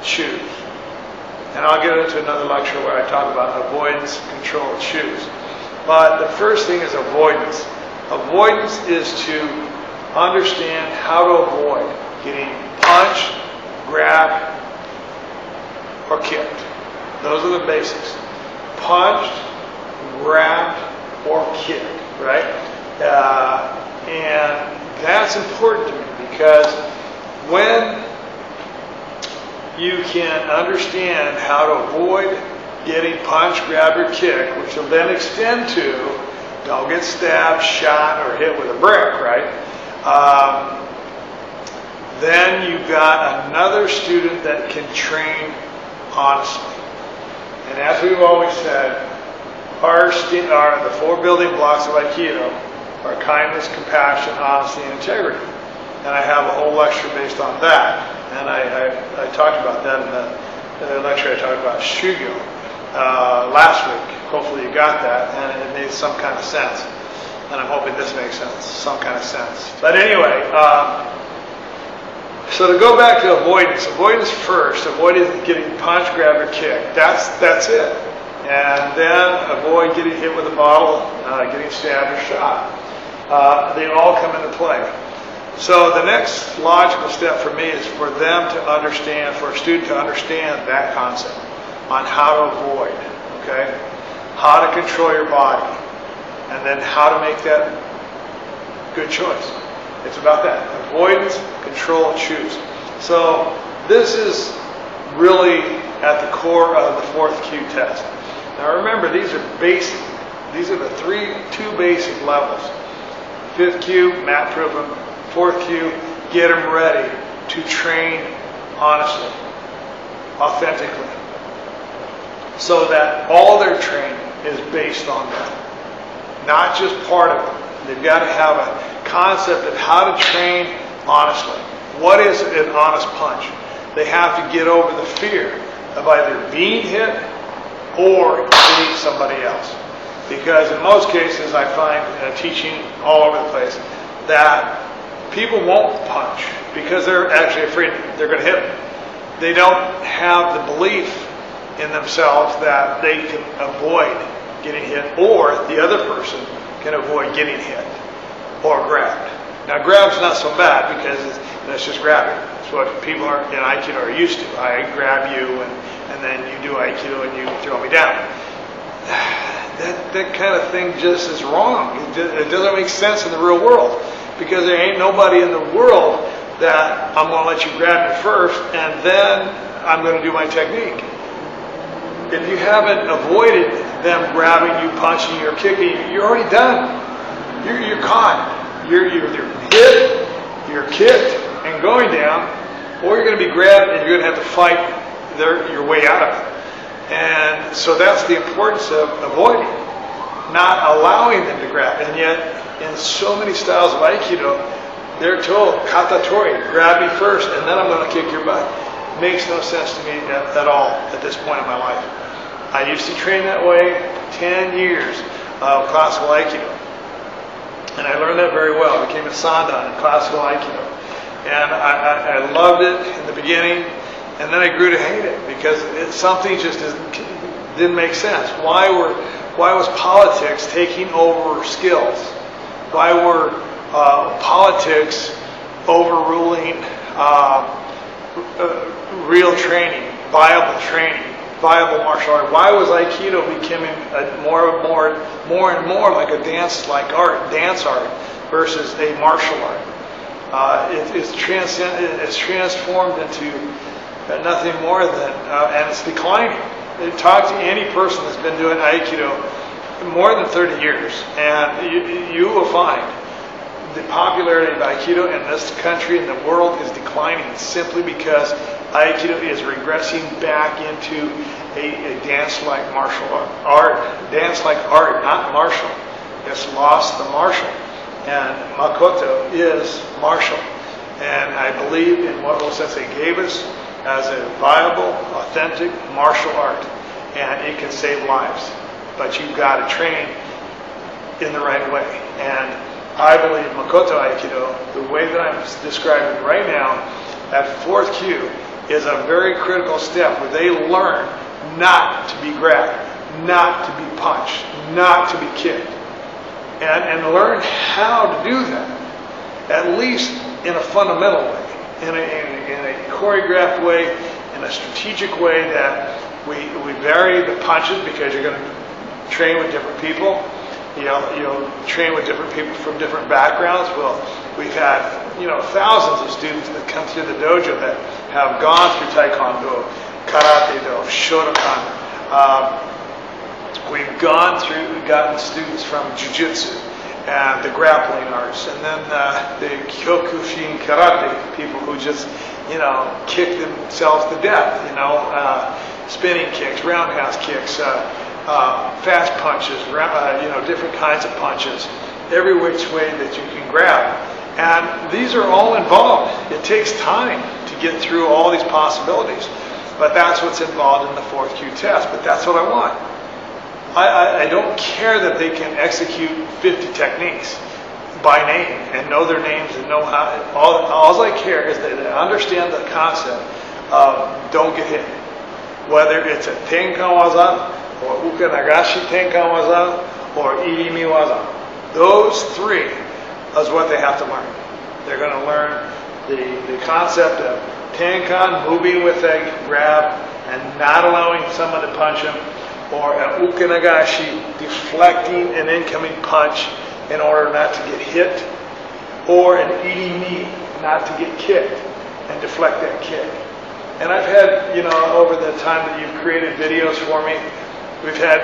choose. And I'll get into another lecture where I talk about avoidance, control, choose. But the first thing is avoidance. Avoidance is to understand how to avoid getting punched, grabbed, or kicked. Those are the basics. Punched, grabbed, or kicked, right? And that's important to me because when you can understand how to avoid getting punched, grabbed, or kicked, which will then extend to don't get stabbed, shot, or hit with a brick, right? Then you've got another student that can train honestly. And as we've always said, the 4 building blocks of Aikido are kindness, compassion, honesty, and integrity. And I have a whole lecture based on that. And I talked about that in the lecture I talked about Shugyo last week. Hopefully you got that, and it made some kind of sense. And I'm hoping this makes sense, some kind of sense. But anyway, so to go back to avoidance first, avoiding getting punched, grabbed, or kicked. That's it. And then avoid getting hit with a bottle, getting stabbed or shot. They all come into play. So the next logical step for me is for them to understand, for a student to understand that concept on how to avoid, okay? How to control your body, and then how to make that good choice. It's about that. Avoidance, control, choose. So this is really at the core of the fourth Kyu test. Now remember, these are basic. These are the two basic levels. Fifth Kyu, mat proof them. Fourth Kyu, get them ready to train honestly, authentically, so that all their training is based on that, not just part of it. They've got to have a concept of how to train honestly. What is an honest punch? They have to get over the fear of either being hit or hitting somebody else. Because in most cases, I find, teaching all over the place, that people won't punch because they're actually afraid they're going to hit them. They don't have the belief in themselves that they can avoid getting hit, or the other person can avoid getting hit or grabbed. Now, grab's not so bad because it's just grabbing. It's what people in Aikido are used to. I grab you, and then you do Aikido and you throw me down. That kind of thing just is wrong. It doesn't make sense in the real world, because there ain't nobody in the world that I'm going to let you grab me first and then I'm going to do my technique. If you haven't avoided them grabbing you, punching you, or kicking you, you're already done. You're caught. You're either hit, you're kicked and going down, or you're going to be grabbed and you're going to have to fight your way out of it. And so that's the importance of avoiding, not allowing them to grab. And yet, in so many styles of Aikido, they're told, katatori, grab me first, and then I'm going to kick your butt. Makes no sense to me at all at this point in my life. I used to train that way 10 years of classical Aikido. And I learned that very well. I became a Sandan in classical Aikido. And I loved it in the beginning, and then I grew to hate it because something just didn't make sense. Why was politics taking over skills? Why were politics overruling real training, viable martial art? Why was Aikido becoming more and more like a dance art versus a martial art? It's transformed into nothing more than, and it's declining. Talk to any person that's been doing Aikido more than 30 years, and you will find the popularity of Aikido in this country and the world is declining simply because Aikido is regressing back into a dance-like martial art. Dance-like art, not martial. It's lost the martial. And Makoto is martial. And I believe in what Osensei gave us as a viable, authentic martial art. And it can save lives. But you've got to train in the right way. And I believe Makoto Aikido, the way that I'm describing right now, at fourth Kyu, is a very critical step where they learn not to be grabbed, not to be punched, not to be kicked. And learn how to do that, at least in a fundamental way, in a choreographed way, in a strategic way that we vary the punches because you're going to train with different people. You'll train with different people from different backgrounds. Well, we've had thousands of students that come through the dojo that have gone through Taekwondo, Karate Do, Shotokan. We've gotten students from Jiu-Jitsu and the grappling arts, and then the Kyokushin Karate people who just kick themselves to death. Spinning kicks, roundhouse kicks. Fast punches, different kinds of punches, every which way that you can grab. And these are all involved. It takes time to get through all these possibilities. But that's what's involved in the fourth Kyu test. But that's what I want. I don't care that they can execute 50 techniques by name and know their names and know how. All I care is that they understand the concept of don't get hit. Whether it's a Tenkan Waza, or Uka Nagashi Tenkan Waza, or Irimi Waza. Those three is what they have to learn. They're going to learn the concept of Tenkan, moving with a grab and not allowing someone to punch him, or Uka Nagashi, deflecting an incoming punch in order not to get hit, or an eating knee, not to get kicked and deflect that kick. And I've had, over the time that you've created videos for me, we've had,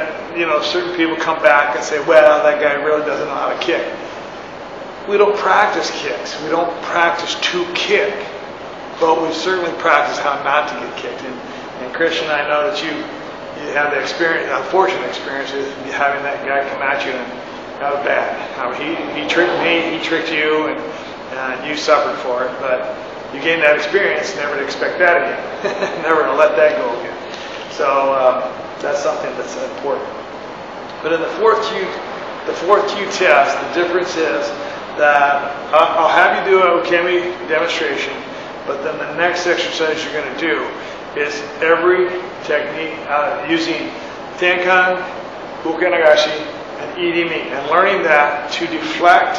certain people come back and say, well, that guy really doesn't know how to kick. We don't practice kicks. We don't practice to kick, but we certainly practice how not to get kicked. And Christian, I know that you had the experience, unfortunate experience with having that guy come at you, and that was bad. He tricked me, he tricked you, and you suffered for it. But you gained that experience, never to expect that again, never to let that go again. So that's something that's important. But in the fourth Q test, the difference is that I'll have you do a Kimmy demonstration, but then the next exercise you're going to do is every technique using Tenkan, Ukenagashi, and Idimi, and learning that to deflect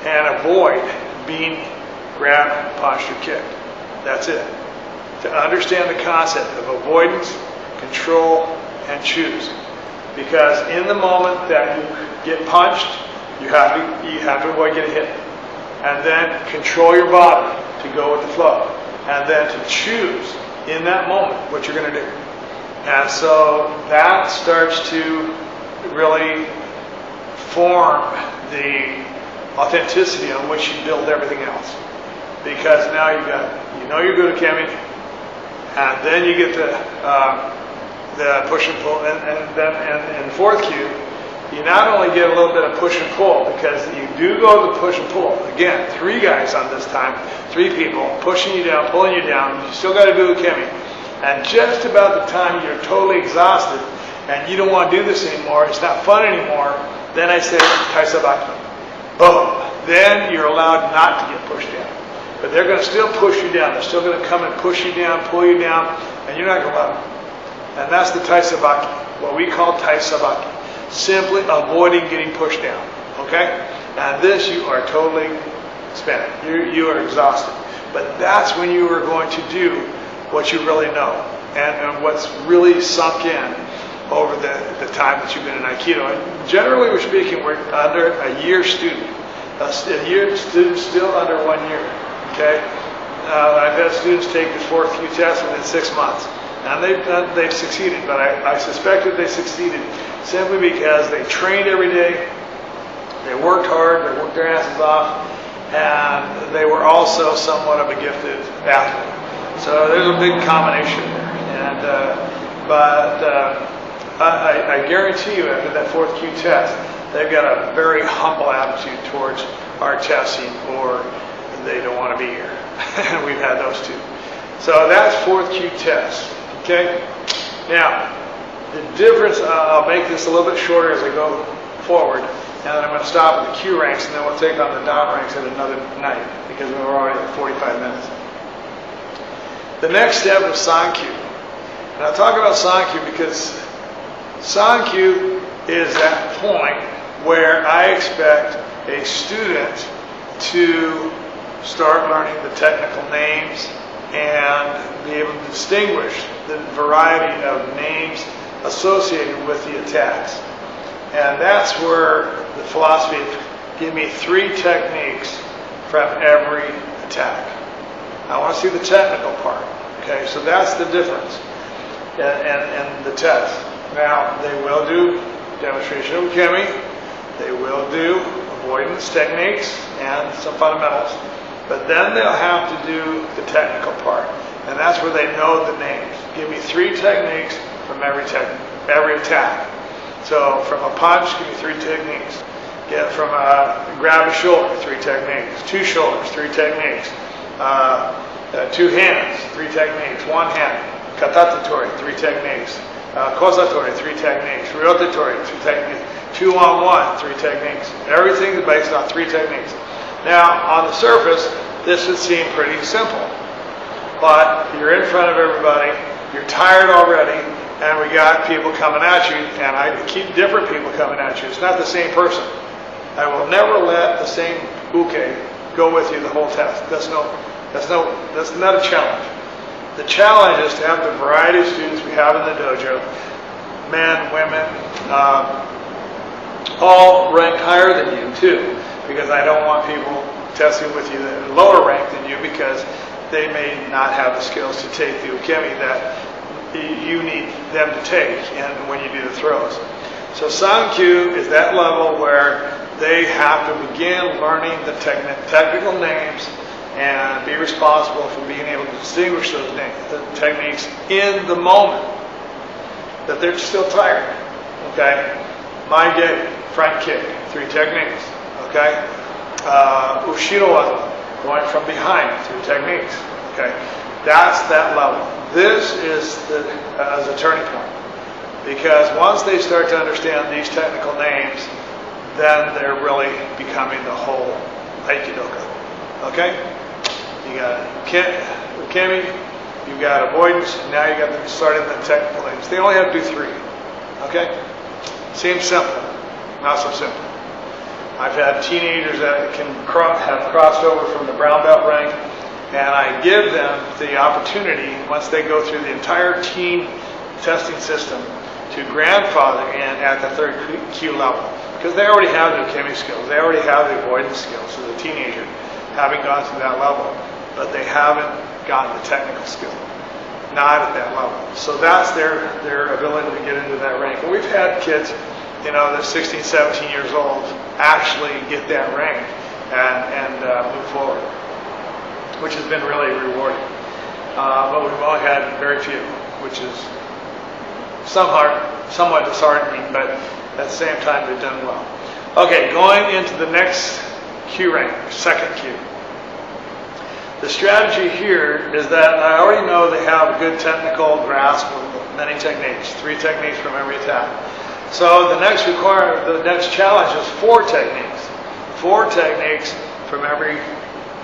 and avoid being grabbed, punched, or kicked. That's it. To understand the concept of avoidance, control, and choose. Because in the moment that you get punched, you have to avoid getting hit. And then control your body to go with the flow. And then to choose in that moment what you're going to do. And so that starts to really form the authenticity on which you build everything else. Because now you're good at Kimmy, and then you get the push and pull, and then in fourth cue, you not only get a little bit of push and pull, because you do go to the push and pull. Again, 3 guys on this time, 3 people pushing you down, pulling you down. You still got to do a Kimmy, and just about the time you're totally exhausted and you don't want to do this anymore, it's not fun anymore. Then I say Taisabaki. Boom. Then you're allowed not to get pushed down. But they're going to still push you down. They're still going to come and push you down, pull you down, and you're not going to let them. And that's the Taisabaki, what we call Taisabaki. Simply avoiding getting pushed down. Okay? And this, you are totally spent. You are exhausted. But that's when you are going to do what you really know and what's really sunk in over the time that you've been in Aikido. And generally speaking, we're under a year student. A year student still under 1 year. Okay, I've had students take the fourth Q test within 6 months, and they've succeeded. But I suspected they succeeded simply because they trained every day, they worked hard, they worked their asses off, and they were also somewhat of a gifted athlete. So there's a big combination there. I guarantee you, after that fourth Q test, they've got a very humble attitude towards our testing, or they don't want to be here. We've had those too. So that's fourth Q test. Okay? Now, the difference, I'll make this a little bit shorter as I go forward, and then I'm going to stop at the Q ranks, and then we'll take on the dot ranks at another night, because we're already at 45 minutes. The next step is Sankyu. And I'll talk about Sankyu because Sankyu is that point where I expect a student to start learning the technical names and be able to distinguish the variety of names associated with the attacks. And that's where the philosophy of give me 3 techniques from every attack. I want to see the technical part. Okay, so that's the difference in the test. Now, they will do demonstration of Kimmy. They will do avoidance techniques and some fundamentals. But then they'll have to do the technical part. And that's where they know the names. Give me 3 techniques from every attack. So from a punch, give me 3 techniques. Get from a grab a shoulder, 3 techniques. 2 shoulders, 3 techniques. 2 hands, 3 techniques. 1 hand. Katatatori, 3 techniques. Kosatori, 3 techniques. Ryotatori, 2 techniques. 2-on-1, 3 techniques. Everything is based on 3 techniques. Now, on the surface, this would seem pretty simple. But you're in front of everybody, you're tired already, and we got people coming at you, and I keep different people coming at you. It's not the same person. I will never let the same uke go with you the whole test. That's not a challenge. The challenge is to have the variety of students we have in the dojo, men, women, all ranked higher than you too, because I don't want people testing with you at a lower rank than you because they may not have the skills to take the ukemi that you need them to take when you do the throws. So Sankyu is that level where they have to begin learning the technical names and be responsible for being able to distinguish those the techniques in the moment that they're still tired. Okay? Maige, front kick, 3 techniques. Okay? Ushiro waza, going from behind, 3 techniques. Okay? That's that level. This is as a turning point. Because once they start to understand these technical names, then they're really becoming the whole Aikidoka. Okay? You got ukemi, you got avoidance, now you got them starting the technical names. They only have to do 3. Okay? Seems simple. Not so simple. I've had teenagers that have crossed over from the brown belt rank, and I give them the opportunity, once they go through the entire teen testing system, to grandfather in at the 3rd Q level. Because they already have the ukemi skills. They already have the avoidance skills as a teenager, having gone through that level. But they haven't gotten the technical skill. Not at that level. So that's their ability to get into that rank. And we've had kids, they're 16, 17 years old, actually get that rank and move forward, which has been really rewarding. But we've only had very few, which is somewhat disheartening, but at the same time they've done well. Okay, going into the next Q rank, 2nd Q. The strategy here is that I already know they have a good technical grasp of many techniques, 3 techniques from every attack. So the next challenge is 4 techniques. 4 techniques from every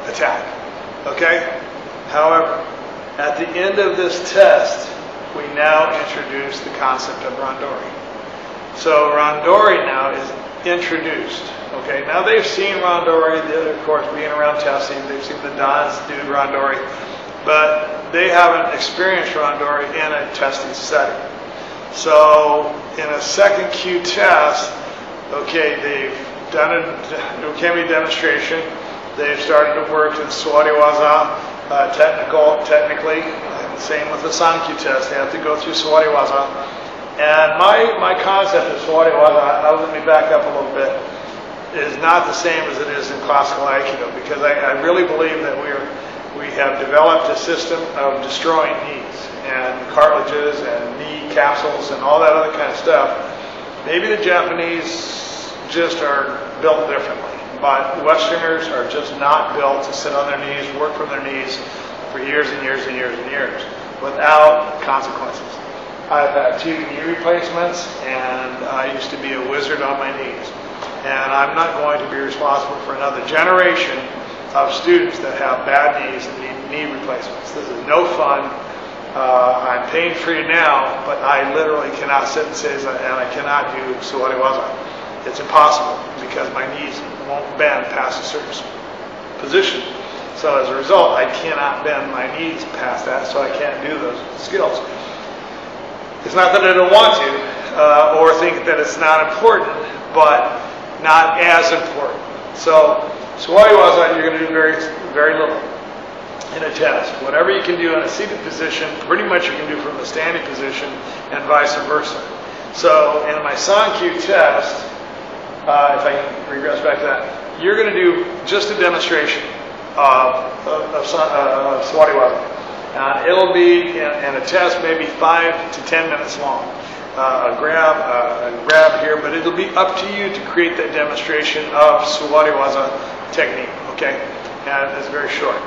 attack. Okay? However, at the end of this test, we now introduce the concept of randori. So randori now is introduced. Okay, now they've seen randori, of course, being around testing, they've seen the Dons do randori, but they haven't experienced randori in a testing setting. So in a 2nd Q test, okay, they've done an ukemi demonstration, they've started to work in Sawari-waza, technically, and same with the Sankyu test, they have to go through Sawari-waza. And my concept of Sawari-waza, let me back up a little bit, is not the same as it is in classical Aikido, because I really believe that we have developed a system of destroying knees and cartilages and knee capsules and all that other kind of stuff. Maybe the Japanese just are built differently, but Westerners are just not built to sit on their knees, work from their knees for years and years and years and years without consequences. I've had 2 knee replacements, and I used to be a wizard on my knees. And I'm not going to be responsible for another generation of students that have bad knees and need knee replacements. This is no fun. I'm pain-free now, but I literally cannot sit and seiza, and I cannot do Sawari-waza. It's impossible because my knees won't bend past a certain position. So as a result, I cannot bend my knees past that, so I can't do those skills. It's not that I don't want to, or think that it's not important, but not as important. So Sawari-waza, you're going to do very, very little in a test. Whatever you can do in a seated position, pretty much you can do from the standing position, and vice versa. So in my Sankyu test, if I can regress back to that, you're going to do just a demonstration of Sawari-waza. It'll be in a test maybe 5 to 10 minutes long. A grab here, but it'll be up to you to create that demonstration of Sawari-waza technique, okay? And it's very short.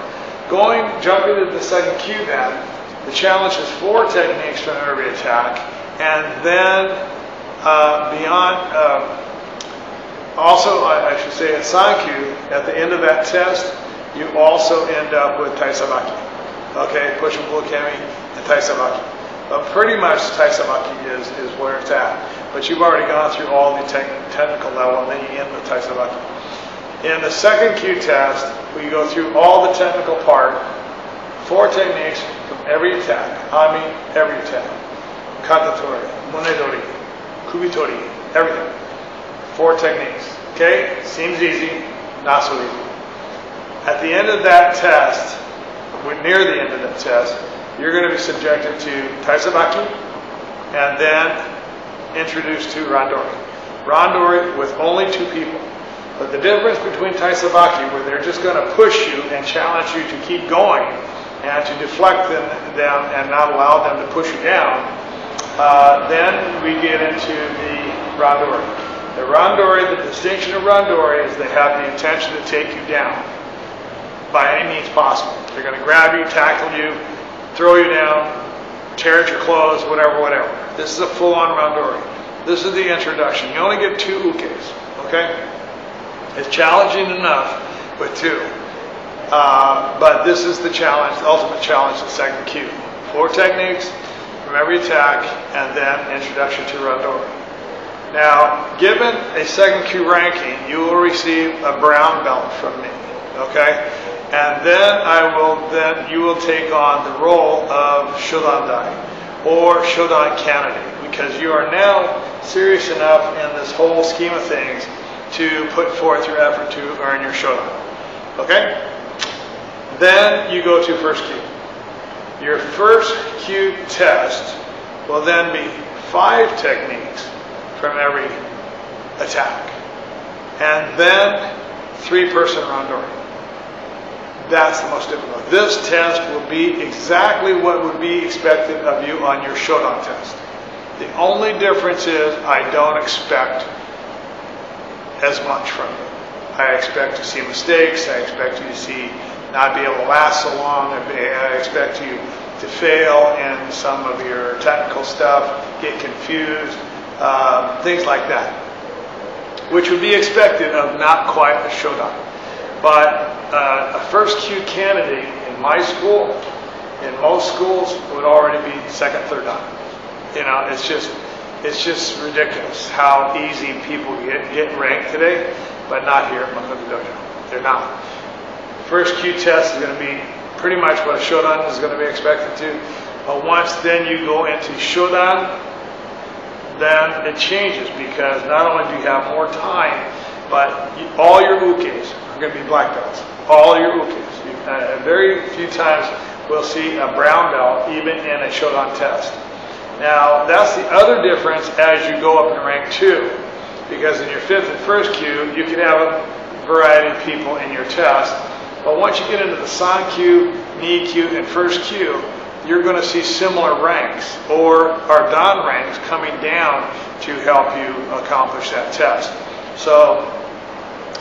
Jumping to the 2nd Q then, the challenge is 4 techniques from every attack, and then also I should say at Sankyu, at the end of that test, you also end up with Taisabaki. Okay, push and pull kemi and Taisabaki. But pretty much Taisabaki is where it's at. But you've already gone through all the technical level, and then you end with Taisabaki. In the 2nd Q test, we go through all the technical part, 4 techniques from every attack. Every attack. Katatori, monedori, kubitori, everything. 4 techniques. Okay? Seems easy, not so easy. At the end of that test, when near the end of that test, you're going to be subjected to Taisabaki and then introduced to Randori. Randori with only 2 people. But the difference between Taisabaki, where they're just going to push you and challenge you to keep going and to deflect them and not allow them to push you down, then we get into the Randori. The Randori, the distinction of Randori is they have the intention to take you down by any means possible. They're going to grab you, tackle you, throw you down, tear at your clothes, whatever. This is a full-on Randori. This is the introduction. You only get 2 ukes, okay? It's challenging enough with 2. But this is the challenge, the ultimate challenge, the second Kyu. 4 techniques from every attack, and then introduction to Randori. Now, given a second Kyu ranking, you will receive a brown belt from me, okay? And then you will take on the role of Shodandai, or Shodan candidate, because you are now serious enough in this whole scheme of things to put forth your effort to earn your Shodan. Okay? Then you go to first Kyu. Your first Kyu test will then be 5 techniques from every attack. And then 3-person Randori. That's the most difficult. This test will be exactly what would be expected of you on your Shodan test. The only difference is I don't expect as much from you. I expect to see mistakes. I expect you to not be able to last so long. I expect you to fail in some of your technical stuff, get confused, things like that, which would be expected of not quite a Shodan. But a first Kyu candidate in my school, in most schools, would already be 2nd, 3rd Dan. You know, it's just ridiculous how easy people get ranked today, but not here at Makoto Dojo. They're not. First Kyu test is going to be pretty much what a Shodan is going to be expected to. But once then you go into Shodan, then it changes, because not only do you have more time, but all your ukes are going to be black belts. All your ukes. Very few times we'll see a brown belt even in a Shodan test. Now, that's the other difference as you go up in rank 2, because in your 5th and 1st Kyu, you can have a variety of people in your test. But once you get into the San Kyu, Ni Kyu, and 1st Kyu, you're going to see similar ranks or Dan ranks coming down to help you accomplish that test. So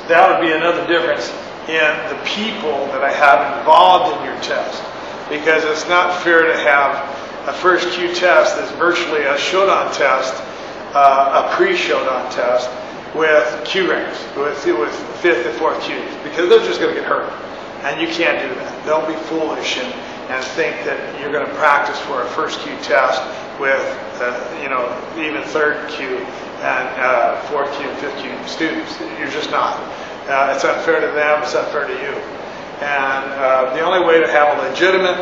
that would be another difference in the people that I have involved in your test, because it's not fair to have a first Kyu test that's virtually a Shodan test, a pre-Shodan test with Kyu ranks, with 5th and 4th Kyus, because they're just going to get hurt. And you can't do that. Don't be foolish and think that you're going to practice for a first Kyu test with, even 3rd Kyu and 4th Kyu and 5th Kyu students. You're just not. It's unfair to them. It's unfair to you. And the only way to have a legitimate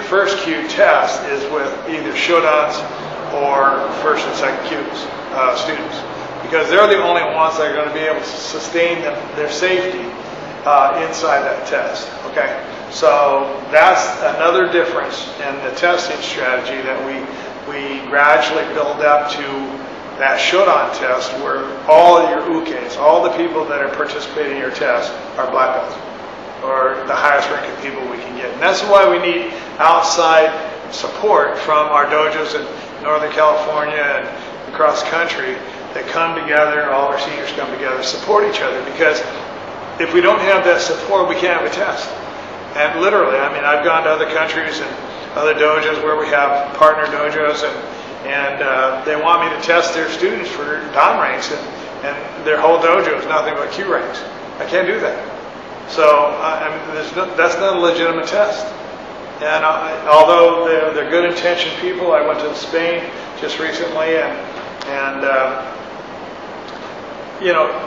first Kyu test is with either Shodans or 1st and 2nd Kyus students, because they're the only ones that are going to be able to sustain their safety inside that test. Okay, so that's another difference in the testing strategy that we gradually build up to that Shodan test, where all of your ukes, all the people that are participating in your test, are black belts, or the highest ranking people we can get. And that's why we need outside support from our dojos in Northern California and across the country that come together, all our seniors come together, support each other, because if we don't have that support, we can't have a test. And literally, I mean, I've gone to other countries and other dojos where we have partner dojos, and they want me to test their students for Dan ranks, and their whole dojo is nothing but Kyu ranks. I can't do that. So that's not a legitimate test. And although they're good intentioned people, I went to Spain just recently, and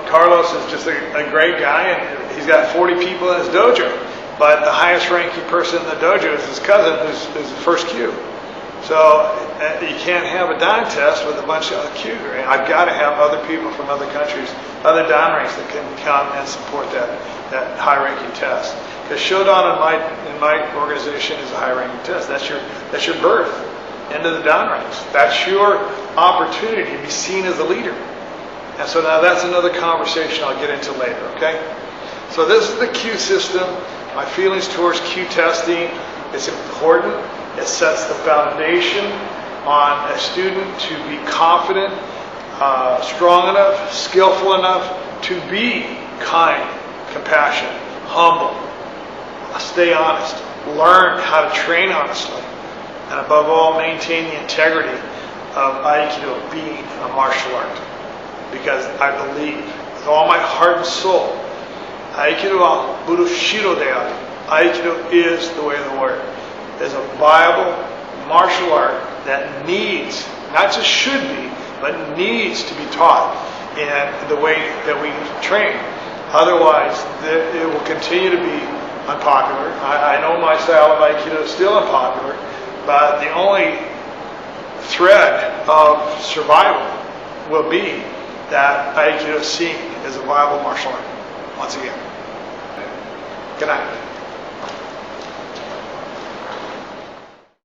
Carlos is just a great guy, and he's got 40 people in his dojo. But the highest ranking person in the dojo is his cousin, who's the first Kyu. So you can't have a Dan test with a bunch of Kyu. Right? I've got to have other people from other countries, other Dan ranks that can come and support that high-ranking test. Because Shodan in my organization is a high-ranking test. That's your birth into the Dan ranks. That's your opportunity to be seen as a leader. And so now that's another conversation I'll get into later. Okay. So this is the Kyu system. My feelings towards Kyu testing. It's important. It sets the foundation on a student to be confident, strong enough, skillful enough to be kind, compassionate, humble, stay honest, learn how to train honestly, and above all, maintain the integrity of Aikido being a martial art. Because I believe with all my heart and soul, Aikido wa Budoshiro de aru. Aikido is the way of the warrior. Is a viable martial art that needs, not just should be, but needs to be taught in the way that we train. Otherwise, it will continue to be unpopular. I know my style of Aikido is still unpopular, but the only thread of survival will be that Aikido is seen as a viable martial art. Once again, good night.